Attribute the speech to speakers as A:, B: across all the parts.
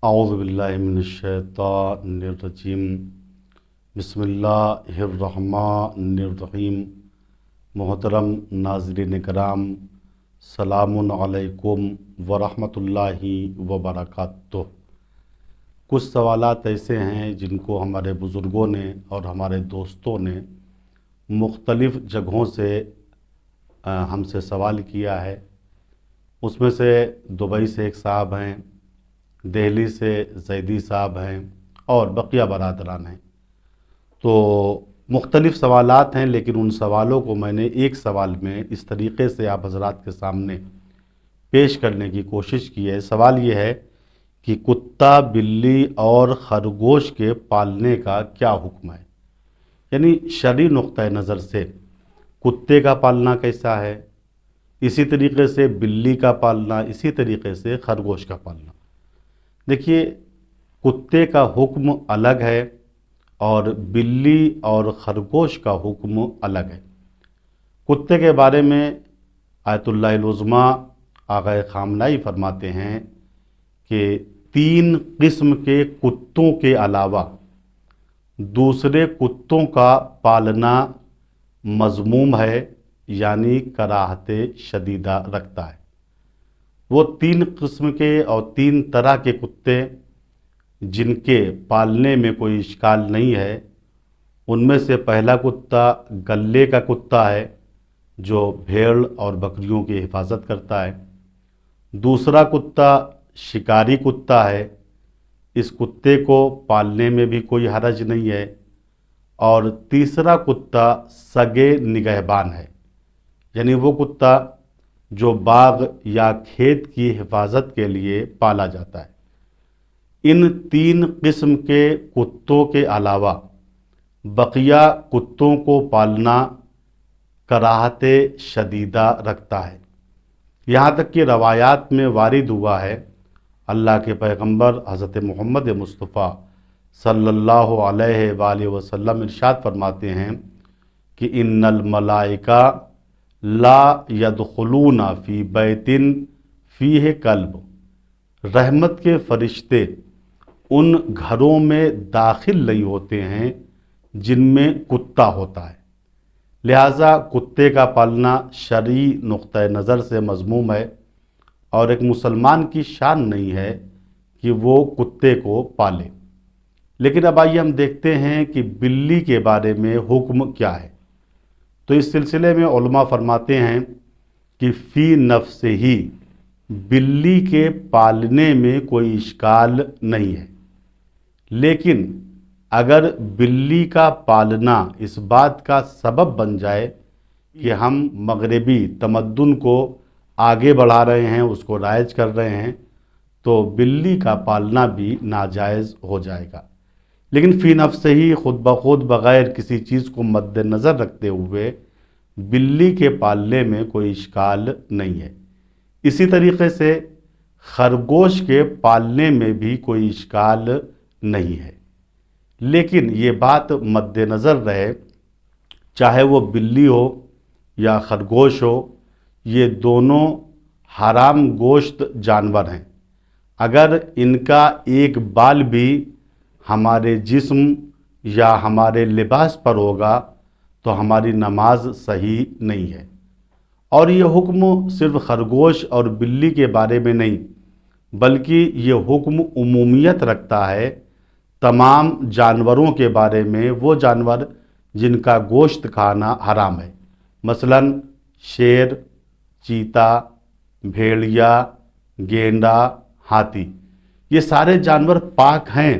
A: اعوذ باللہ من الشیطان الرجیم بسم اللہ الرحمن الرحیم۔ محترم ناظرین کرام، سلام علیکم ورحمۃ اللہ وبرکاتہ۔ کچھ سوالات ایسے ہیں جن کو ہمارے بزرگوں نے اور ہمارے دوستوں نے مختلف جگہوں سے ہم سے سوال کیا ہے۔ اس میں سے دبئی سے ایک صاحب ہیں، دہلی سے زیدی صاحب ہیں اور بقیہ برادران ہیں۔ تو مختلف سوالات ہیں، لیکن ان سوالوں کو میں نے ایک سوال میں اس طریقے سے آپ حضرات کے سامنے پیش کرنے کی کوشش کی ہے۔ سوال یہ ہے کہ کتا، بلی اور خرگوش کے پالنے کا کیا حکم ہے؟ یعنی شرعی نقطہ نظر سے کتے کا پالنا کیسا ہے، اسی طریقے سے بلی کا پالنا، اسی طریقے سے خرگوش کا پالنا۔ دیکھیے، کتے کا حکم الگ ہے اور بلی اور خرگوش کا حکم الگ ہے۔ کتے کے بارے میں آیت اللہ العظمیٰ آقا خامنہئی فرماتے ہیں کہ 3 قسم کے کتوں کے علاوہ دوسرے کتوں کا پالنا مذموم ہے، یعنی کراہت شدیدہ رکھتا ہے۔ وہ 3 قسم کے اور 3 طرح کے کتے جن کے پالنے میں کوئی اشکال نہیں ہے، ان میں سے پہلا کتا گلے کا کتا ہے جو بھیڑ اور بکریوں کی حفاظت کرتا ہے۔ دوسرا کتا شکاری کتا ہے، اس کتے کو پالنے میں بھی کوئی حرج نہیں ہے۔ اور تیسرا کتا سگے نگہبان ہے، یعنی وہ کتا جو باغ یا کھیت کی حفاظت کے لیے پالا جاتا ہے۔ ان 3 قسم کے کتوں کے علاوہ بقیہ کتوں کو پالنا کراہت شدیدہ رکھتا ہے۔ یہاں تک کہ روایات میں وارد ہوا ہے، اللہ کے پیغمبر حضرت محمد مصطفیٰ صلی اللہ علیہ وآلہ وسلم ارشاد فرماتے ہیں کہ ان الملائکہ لا يدخلون فی بیت فیہ کلب، رحمت کے فرشتے ان گھروں میں داخل نہیں ہوتے ہیں جن میں کتا ہوتا ہے۔ لہٰذا کتے کا پالنا شرعی نقطہ نظر سے مذموم ہے اور ایک مسلمان کی شان نہیں ہے کہ وہ کتے کو پالے۔ لیکن اب آئیے ہم دیکھتے ہیں کہ بلی کے بارے میں حکم کیا ہے۔ تو اس سلسلے میں علماء فرماتے ہیں کہ فی نفس ہی بلی کے پالنے میں کوئی اشکال نہیں ہے، لیکن اگر بلی کا پالنا اس بات کا سبب بن جائے کہ ہم مغربی تمدن کو آگے بڑھا رہے ہیں، اس کو رائج کر رہے ہیں، تو بلی کا پالنا بھی ناجائز ہو جائے گا۔ لیکن فی نفس ہی خود بخود بغیر کسی چیز کو مد نظر رکھتے ہوئے بلی کے پالنے میں کوئی اشکال نہیں ہے۔ اسی طریقے سے خرگوش کے پالنے میں بھی کوئی اشکال نہیں ہے، لیکن یہ بات مد نظر رہے، چاہے وہ بلی ہو یا خرگوش ہو، یہ دونوں حرام گوشت جانور ہیں۔ اگر ان کا ایک بال بھی ہمارے جسم یا ہمارے لباس پر ہوگا تو ہماری نماز صحیح نہیں ہے۔ اور یہ حکم صرف خرگوش اور بلی کے بارے میں نہیں، بلکہ یہ حکم عمومیت رکھتا ہے تمام جانوروں کے بارے میں، وہ جانور جن کا گوشت کھانا حرام ہے، مثلا شیر، چیتا، بھیڑیا، گینڈا، ہاتھی۔ یہ سارے جانور پاک ہیں،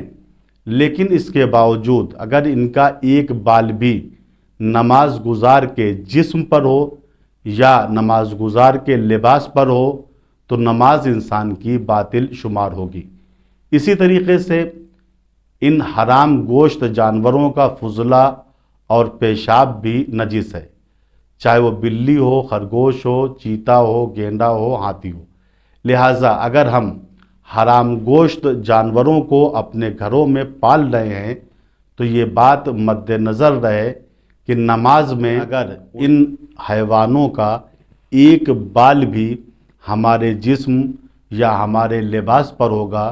A: لیکن اس کے باوجود اگر ان کا ایک بال بھی نماز گزار کے جسم پر ہو یا نماز گزار کے لباس پر ہو تو نماز انسان کی باطل شمار ہوگی۔ اسی طریقے سے ان حرام گوشت جانوروں کا فضلہ اور پیشاب بھی نجس ہے، چاہے وہ بلی ہو، خرگوش ہو، چیتا ہو، گینڈا ہو، ہاتھی ہو۔ لہٰذا اگر ہم حرام گوشت جانوروں کو اپنے گھروں میں پال رہے ہیں تو یہ بات مد نظر رہے کہ نماز میں اگر ان حیوانوں کا ایک بال بھی ہمارے جسم یا ہمارے لباس پر ہوگا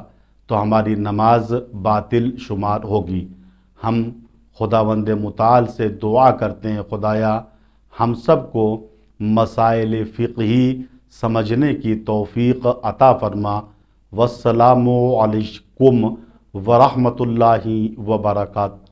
A: تو ہماری نماز باطل شمار ہوگی۔ ہم خداوند متعال سے دعا کرتے ہیں، خدایا ہم سب کو مسائل فقہی سمجھنے کی توفیق عطا فرما۔ والسلام علیکم ورحمۃ اللہ وبرکاتہ۔